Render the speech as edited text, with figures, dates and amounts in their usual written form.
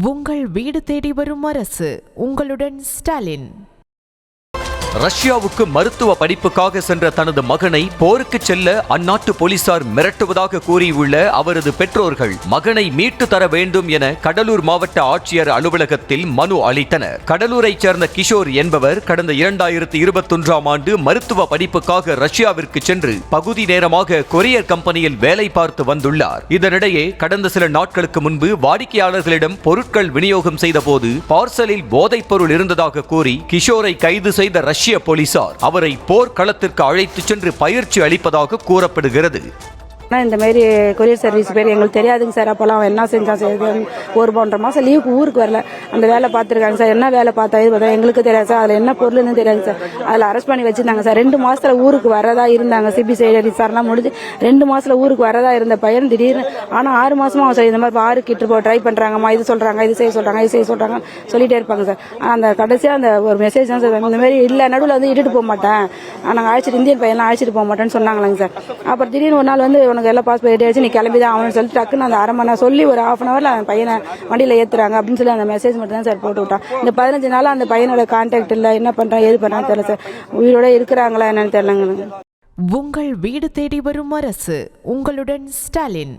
உங்கள் வீடு தேடி வரும் அரசு. உங்களுடன் ஸ்டாலின். ரஷ்யாவுக்கு மருத்துவ படிப்புக்காக சென்ற தனது மகனை போருக்கு செல்ல அந்நாட்டு போலீசார் மிரட்டுவதாக கூறியுள்ள அவரது பெற்றோர்கள் மகனை மீட்டு தர வேண்டும் என கடலூர் மாவட்ட ஆட்சியர் அலுவலகத்தில் மனு அளித்தனர். கடலூரைச் சேர்ந்த கிஷோர் என்பவர் கடந்த 2021ஆம் ஆண்டு மருத்துவ படிப்புக்காக ரஷ்யாவிற்கு சென்று பகுதி நேரமாக கொரியர் கம்பெனியில் வேலை பார்த்து வந்துள்ளார். இதனிடையே கடந்த சில நாட்களுக்கு முன்பு வாடிக்கையாளர்களிடம் பொருட்கள் விநியோகம் செய்த போது பார்சலில் போதைப் பொருள் இருந்ததாக கூறி கிஷோரை கைது செய்த ரஷ்ய போலீசார் அவரை போர்க்களத்திற்கு அழைத்துச் சென்று பயிற்சி அளிப்பதாக கூறப்படுகிறது. இந்த மாதிரி கொரியர் சர்வீஸ் பேர் எங்களுக்கு தெரியாதுங்க சார். அப்போல்லாம் அவன் என்ன செஞ்சான் சார், 1.5 மாதம் லீவுக்கு ஊருக்கு வரல, அந்த வேலை பார்த்துருக்காங்க சார். என்ன வேலை பார்த்தா இது பார்த்தா எங்களுக்கு தெரியாது சார். அதில் என்ன பொருள்னு தெரியாது சார். அதில் அரெஸ்ட் பண்ணி வச்சிருந்தாங்க சார். 2 மாதத்தில் ஊருக்கு வரதா இருந்தாங்க. சிபிசிஐடி விசாரணை முடிஞ்சு 2 மாதத்தில் ஊருக்கு வரதா இருந்த பையன் திடீர்னு ஆனால் 6 மாதமா சார் இந்த மாதிரி பாருக்கு இட்டு ட்ரை பண்ணுறாங்கம்மா, இது சொல்கிறாங்க, இது செய்ய சொல்கிறாங்க, இது செய்ய சொல்கிறாங்க சொல்லிட்டே இருப்பாங்க சார். அந்த கடைசியாக அந்த ஒரு மெசேஜ் தான் சார், இந்த மாதிரி இல்லை நடுவில் வந்து இட்டுட்டு போக மாட்டேன், நாங்கள் அழைச்சிட்டு இந்தியன் பையன்லாம் அழைச்சிட்டு போக மாட்டேன்னு சொன்னாங்களாங்க சார். அப்புறம் திடீர்னு ஒரு நாள் வந்து எல்லாம் பாஸ்போர்ட் ரெடி ஆச்சு, நீ கிளம்பி தான் அவனு சொல்லிட்டு டக்குன்னு அந்த 1/2 மணி நேரம் சொல்லி ஒரு 1/2 hourல அந்த பையனை வண்டியில் ஏற்றுறாங்க அப்படின்னு சொல்லி அந்த மெசேஜ் மட்டும் தான் சார் போட்டு விட்டான். இந்த 15 நாள் அந்த பையனோட கான்டாக்ட் இல்லை, என்ன பண்ணுறான் ஏது பண்ணுறான்னு தெரியல சார். உயிரோட இருக்கிறாங்களா என்னன்னு தெரியலங்க. உங்கள் வீடு தேடி வரும் அரசு. உங்களுடன் ஸ்டாலின்.